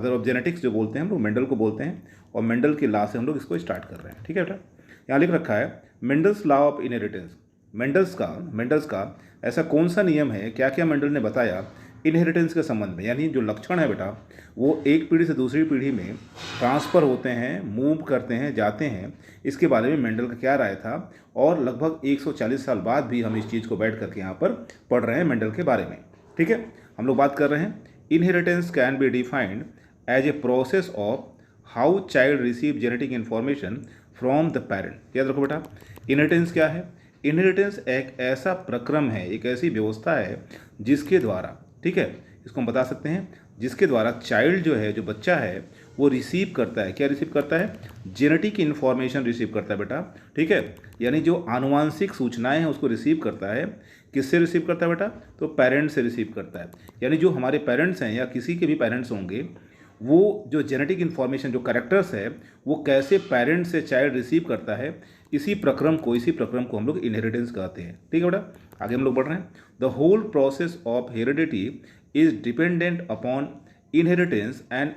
Father of genetics जो बोलते हैं हम लोग मेंडल को बोलते हैं, और मेंडल के लॉ से हम लोग इसको स्टार्ट कर रहे हैं। ठीक है बेटा, यहाँ लिख रखा है Mendel's law of inheritance. Mendel's का ऐसा कौन सा नियम है, क्या क्या मेंडल ने बताया इनहेरिटेंस के संबंध में, यानी जो लक्षण है बेटा वो एक पीढ़ी से दूसरी पीढ़ी में ट्रांसफ़र होते हैं, मूव करते हैं, जाते हैं, इसके बारे में मेंडल का क्या राय था। और लगभग 140 साल बाद भी हम इस चीज़ को बैठ करके यहाँ पर पढ़ रहे हैं मेंडल के बारे में। ठीक है, हम लोग बात कर रहे हैं inheritance can be defined as a process of how child receive genetic information from the parent. याद रखो बेटा, इनहेरिटेंस क्या है? इनहेरिटेंस एक ऐसा प्रक्रम है, एक ऐसी व्यवस्था है जिसके द्वारा, ठीक है, इसको हम बता सकते हैं, जिसके द्वारा चाइल्ड जो है, जो बच्चा है, वो रिसीव करता है, क्या रिसीव करता है? जेनेटिक इन्फॉर्मेशन रिसीव करता है बेटा। ठीक है, यानी जो आनुवांशिक सूचनाएं हैं उसको रिसीव करता है। किससे रिसीव करता है बेटा? तो पेरेंट्स से रिसीव करता है। यानी जो हमारे पेरेंट्स हैं या किसी के भी पेरेंट्स होंगे, वो जो जेनेटिक इन्फॉर्मेशन, जो कैरेक्टर्स है, वो कैसे पेरेंट्स से चाइल्ड रिसीव करता है, इसी प्रक्रम को हम लोग इनहेरिटेंस कहते हैं। ठीक है बेटा, आगे हम लोग बढ़ रहे हैं। The whole process of heredity is dependent upon inheritance and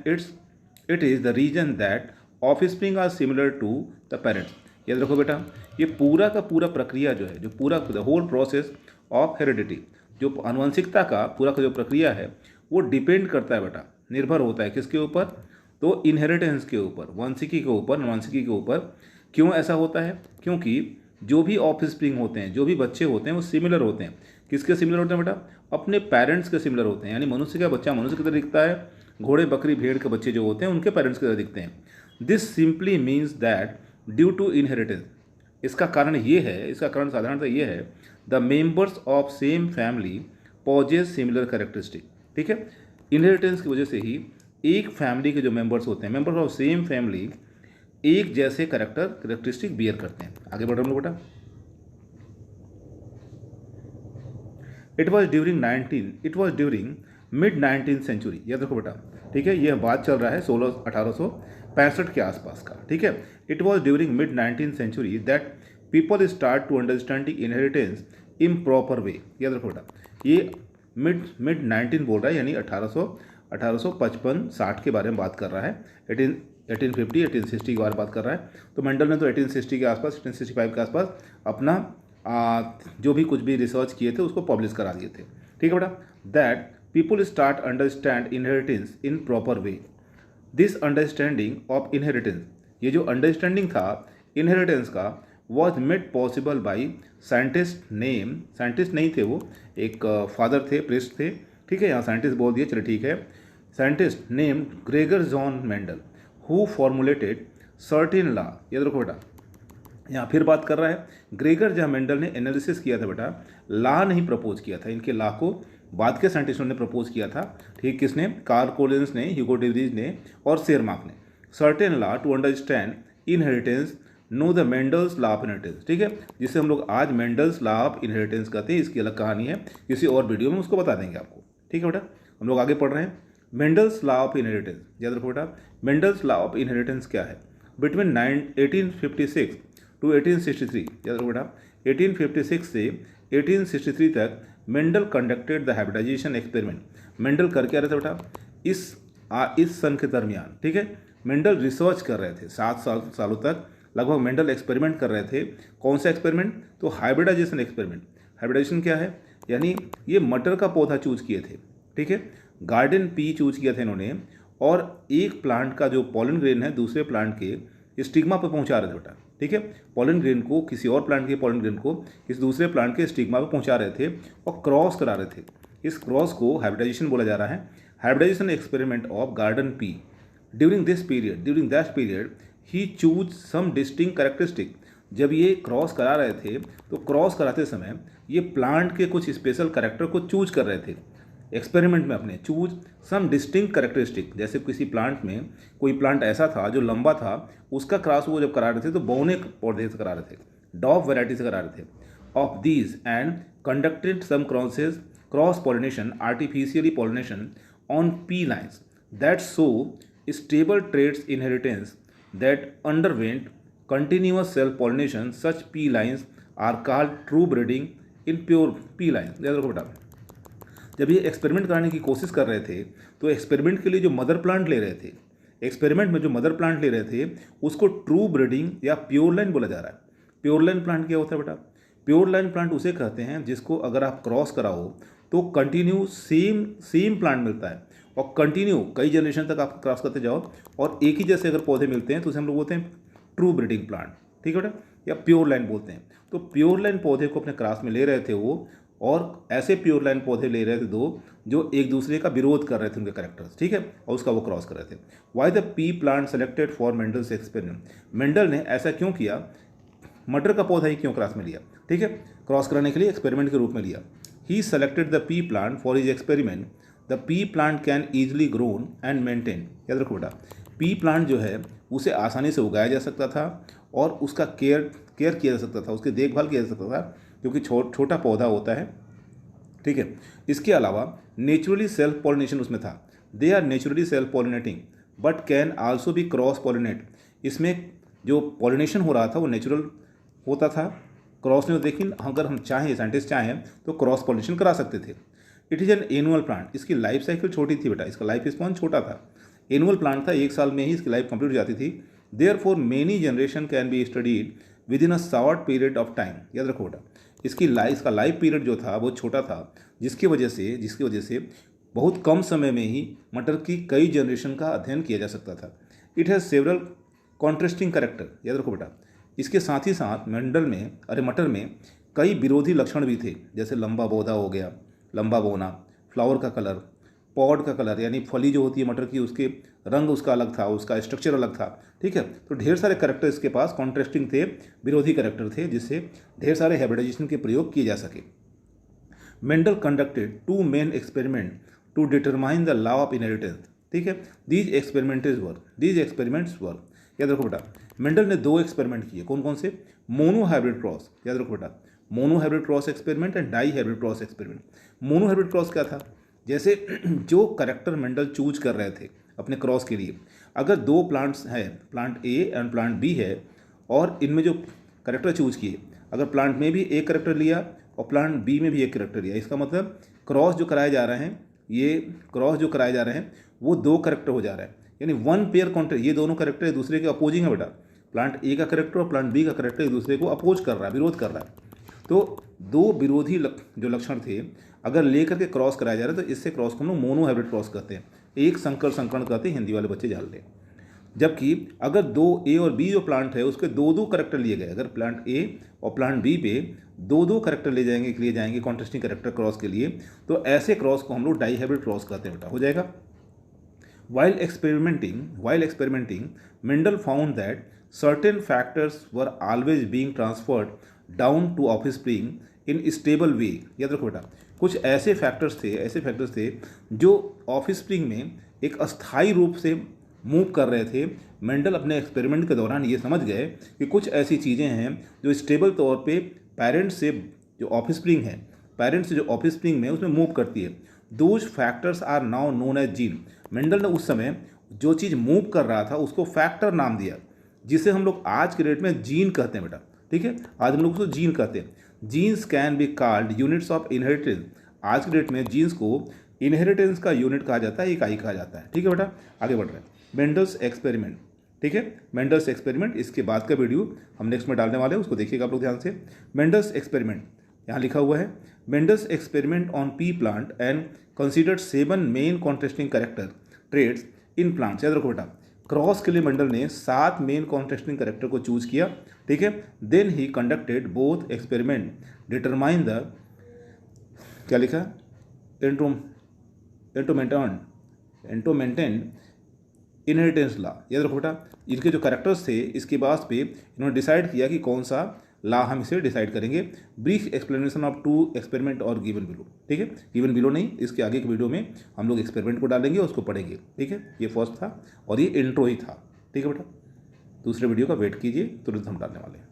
it is the reason that offspring are similar to the parents. याद रखो बेटा, ये पूरा का पूरा प्रक्रिया जो है, जो पूरा the whole process of heredity, जो आनुवंशिकता का पूरा का जो प्रक्रिया है, वो डिपेंड करता है बेटा, निर्भर होता है किसके ऊपर? तो इनहेरिटेंस के ऊपर, वंशिकी के ऊपर, अनुवंशिकी के ऊपर। क्यों ऐसा होता है? क्योंकि जो भी ऑफस्प्रिंग होते हैं, जो भी बच्चे होते हैं, वो सिमिलर होते हैं। किसके सिमिलर होते हैं बेटा? अपने पेरेंट्स के सिमिलर होते हैं। यानी मनुष्य का बच्चा मनुष्य की तरह दिखता है, घोड़े बकरी भेड़ के बच्चे जो होते हैं उनके पेरेंट्स की तरह दिखते हैं। This simply means that due to inheritance, इसका कारण ये है, इसका कारण साधारणतः ये है, the members of same family possess similar characteristic. ठीक है, इनहेरिटेंस की वजह से ही एक फैमिली के जो मेंबर्स होते हैं, मेंबर्स ऑफ सेम फैमिली, एक जैसे कैरेक्टरिस्टिक बियर करते हैं। आगे बढ़ रहे हम लोग बेटा। It was during mid 19th century. याद रखो बेटा, ठीक है, यह बात चल रहा है 1865 के आसपास का। ठीक है, it was during mid 19th century that people start to understanding inheritance in proper way. याद रखो बेटा, ये मिड 19 बोल रहा है, यानी 1855-60 के बारे में बात कर रहा है। 1850-1860 के बारे में बात कर रहा है। तो मेंडल ने तो 1860 के आसपास, 1865 के आसपास अपना जो भी कुछ भी रिसर्च किए थे उसको पब्लिश करा दिए थे। ठीक है बेटा, that people start understand inheritance in proper way. This understanding of inheritance, ये जो अंडरस्टैंडिंग था इनहेरिटेंस का, was made possible by scientist नहीं थे वो, एक फादर थे, प्रिस्ट थे। ठीक है, यहाँ साइंटिस्ट बोल दिए, चलो ठीक है। Scientist name Gregor John Mendel who formulated certain law. याद रखो बेटा, यहाँ फिर बात कर रहा है ग्रेगर जहाँ मेंडल ने एनालिसिस किया था बेटा, लॉ नहीं प्रपोज किया था, इनके लॉ को बाद के साइंटिस्टों ने प्रपोज किया था। ठीक, किसने? कार्ल कोलिंस ने, ह्यूगो डेविस ने और शेरमार्क ने। Certain law to understand inheritance, know the Mendel's law of inheritance. ठीक है, जिसे हम लोग आज मेंडल्स लॉ ऑफ इनहेरिटेंस कहते हैं। इसकी अलग कहानी है, किसी और वीडियो में उसको बता देंगे आपको। ठीक है बेटा, हम लोग आगे पढ़ रहे हैं मेंडल्स लॉ ऑफ इनहेरिटेंस। याद रखो बेटा, मेंडल्स लॉ ऑफ इनहेरिटेंस क्या है? बिटवीन 1856 टू 1863, याद रखो बेटा, 1856 से 1863 तक Mendel conducted the hybridization experiment. Mendel कर क्या रहे थे बेटा इस सन के दरमियान? ठीक है, मेंडल रिसर्च कर रहे थे 7 सालों तक लगभग मेंडल एक्सपेरिमेंट कर रहे थे। कौन सा एक्सपेरिमेंट? तो हाइब्रिडाइजेशन एक्सपेरिमेंट। हाइब्रिडाइजेशन क्या है? यानी ये मटर का पौधा चूज किए थे। ठीक है, गार्डन पी चूज किया था इन्होंने, और एक प्लांट का जो पॉलन ग्रेन है दूसरे प्लांट के स्टिग्मा पर पहुंचा रहे थे बेटा। ठीक है, पॉलन ग्रेन को, किसी और प्लांट के पॉलन ग्रेन को किसी दूसरे प्लांट के स्टिग्मा पर पहुंचा रहे थे और क्रॉस करा रहे थे। इस क्रॉस को हाइब्रिडाइजेशन बोला जा रहा है। Hybridization experiment of garden pea. During that period he chose some distinct characteristic. जब ये क्रॉस करा रहे थे तो क्रॉस कराते समय ये प्लांट के कुछ स्पेशल कैरेक्टर को चूज कर रहे थे एक्सपेरिमेंट में अपने। चूज सम डिस्टिंक्ट कैरेक्टरिस्टिक, जैसे किसी प्लांट में कोई प्लांट ऐसा था जो लंबा था, उसका क्रॉस वो जब करा रहे थे तो बौने पौधे से करा रहे थे, डॉफ वैरायटी से करा रहे थे। Of these and conducted some cross pollination, artificially pollination on pea lines that show stable traits inheritance that underwent continuous self pollination. Such pea lines are called true breeding in pure pea lines. याद रखो बेटा, जब ये experiment कराने की कोशिश कर रहे थे तो एक्सपेरिमेंट के लिए जो मदर प्लांट ले रहे थे, एक्सपेरिमेंट में जो मदर प्लांट ले रहे थे उसको ट्रू ब्रीडिंग या प्योर लाइन बोला जा रहा है। प्योर लाइन प्लांट क्या होता है बेटा? प्योर लाइन प्लांट उसे कहते हैं जिसको अगर आप क्रॉस कराओ तो कंटिन्यू सेम प्लांट मिलता है और कंटिन्यू कई जनरेशन तक आप क्रॉस करते जाओ और एक ही जैसे अगर पौधे मिलते हैं तो उसे हम लोग बोलते हैं ट्रू ब्रीडिंग प्लांट, ठीक है बेटा, या प्योर लाइन बोलते हैं। तो प्योर लाइन पौधे को अपने क्रॉस में ले रहे थे वो, और ऐसे प्योर लाइन पौधे ले रहे थे दो जो एक दूसरे का विरोध कर रहे थे उनके कैरेक्टर्स, ठीक है, और उसका वो क्रॉस कर रहे थे। Why the pea plant selected for Mendel's experiment, Mendel ने ऐसा क्यों किया, मटर का पौधा ही क्यों क्रॉस में लिया, ठीक है, क्रॉस कराने के लिए एक्सपेरिमेंट के रूप में लिया। He selected the pea plant for his experiment, the pea plant can easily grown and maintain. याद रखो बेटा, पी प्लांट जो है उसे आसानी से उगाया जा सकता था और उसका केयर किया जा सकता था, उसकी देखभाल किया जा सकता था क्योंकि छोटा पौधा होता है, ठीक है। इसके अलावा नेचुरली सेल्फ पॉलिनेशन उसमें था, they are naturally self pollinating but can also be cross pollinate. इसमें जो पॉलिनेशन हो रहा था वो नेचुरल होता था, क्रॉस नहीं, लेकिन अगर हम चाहें, साइंटिस्ट चाहें तो क्रॉस पॉलिनेशन करा सकते थे। It is an annual plant, इसकी लाइफ साइकिल छोटी थी बेटा, इसका लाइफ स्पॉन छोटा था, एनुअल प्लांट था, एक साल में ही इसकी लाइफ कंप्लीट हो जाती थी। Therefore many generation can be studied within a short period of time. याद रखो बेटा, इसका लाइफ पीरियड जो था वो छोटा था, जिसकी वजह से बहुत कम समय में ही मटर की कई जनरेशन का अध्ययन किया जा सकता था। It has several contrasting character. याद रखो बेटा, इसके साथ ही साथ मटर में कई विरोधी लक्षण भी थे, जैसे लंबा पौधा हो गया, लंबा बोना, फ्लावर का कलर, पॉड का कलर, यानी फली जो होती है मटर की उसके रंग उसका अलग था, उसका स्ट्रक्चर अलग था, ठीक है। तो ढेर सारे कैरेक्टर इसके पास कॉन्ट्रास्टिंग थे, विरोधी कैरेक्टर थे, जिससे ढेर सारे हाइब्रिडाइजेशन के प्रयोग किए जा सके। Mendel conducted 2 main experiment to determine the law of inheritance, ठीक है। दीज एक्सपेरिमेंट्स वर, याद रखो बेटा, मेंडल ने 2 एक्सपेरिमेंट किए, कौन कौन से? मोनो हाइब्रिड क्रॉस, याद रखो बेटा, monohybrid cross experiment and dihybrid cross experiment. Monohybrid cross क्या था? जैसे जो करेक्टर मेंडल चूज कर रहे थे अपने क्रॉस के लिए, अगर 2 प्लांट्स हैं, plant A and plant B है, और इनमें जो करेक्टर चूज किए, अगर प्लांट में भी एक करेक्टर लिया और प्लांट बी में भी एक करेक्टर लिया, इसका मतलब क्रॉस जो कराए जा रहे हैं वो 2 करेक्टर हो जा रहे हैं, यानी 1 पेयर कॉन्ट्रैक्ट, ये दोनों करेक्टर एक दूसरे के अपोजिंग है बेटा। प्लांट ए का करेक्टर और प्लांट बी का करेक्टर एक दूसरे को अपोज कर रहा है, विरोध कर रहा है। तो 2 विरोधी जो लक्षण थे अगर लेकर के क्रॉस कराया जा रहा है तो इससे क्रॉस को हम लोग मोनो हाइब्रिड क्रॉस कहते हैं, एक संकरण कहते हैं, हिंदी वाले बच्चे जान लें। जबकि अगर 2 ए और बी जो प्लांट है उसके 2 करेक्टर लिए गए, अगर प्लांट ए और प्लांट बी पे 2 करेक्टर लिए जाएंगे कॉन्ट्रास्टिंग करेक्टर क्रॉस के लिए, तो ऐसे क्रॉस को हम लोग डाई हाइब्रिड क्रॉस कहते हैं बेटा, हो जाएगा। While experimenting, Mendel found that certain factors were always being transferred down to offspring in stable way। याद रखो बेटा, कुछ ऐसे फैक्टर्स थे जो ऑफस्प्रिंग में एक अस्थायी रूप से मूव कर रहे थे। मेंडल अपने एक्सपेरिमेंट के दौरान ये समझ गए कि कुछ ऐसी चीज़ें हैं जो स्टेबल तौर पे पेरेंट्स से जो ऑफस्प्रिंग में उसमें मूव करती है। Those factors are now known as gene. Mendel ने उस समय जो चीज़ मूव कर रहा था उसको फैक्टर नाम दिया, जिसे हम लोग आज के डेट में जीन कहते हैं बेटा, ठीक है, आज हम लोग उसको जीन कहते हैं। Genes can be called units of inheritance. आज के डेट में जीन्स को इनहेरिटेंस का यूनिट कहा जाता है, इकाई कहा जाता है, ठीक है बेटा। आगे बढ़ रहे हैं, मेंडल्स एक्सपेरिमेंट, ठीक है, मेंडल्स एक्सपेरिमेंट, इसके बाद का वीडियो हम नेक्स्ट में डालने वाले हैं, उसको देखिएगा आप लोग ध्यान से। मेंडल्स एक्सपेरिमेंट यहाँ लिखा हुआ है, Mendel's experiment on pea plant and considered 7 main contrasting character traits in plants. याद रखो बेटा, क्रॉस के लिए मेंडल ने 7 मेन कॉन्ट्रास्टिंग कैरेक्टर को चूज किया, ठीक है। Then he conducted both experiment determine the, क्या लिखा, एंटोमेंटेन इनहेरिटेंस लॉ। याद रखो बेटा, इनके जो कैरेक्टर्स थे इसके बाद पे इन्होंने डिसाइड किया कि कौन सा ला हम इसे डिसाइड करेंगे। ब्रीफ एक्सप्लेनेशन ऑफ 2 एक्सपेरिमेंट और गिवन बिलो, ठीक है, गिवन बिलो नहीं, इसके आगे के वीडियो में हम लोग एक्सपेरिमेंट को डालेंगे, उसको पढ़ेंगे, ठीक है। ये फर्स्ट था और ये इंट्रो ही था, ठीक है बेटा। दूसरे वीडियो का वेट कीजिए, तुरंत हम डालने वाले हैं।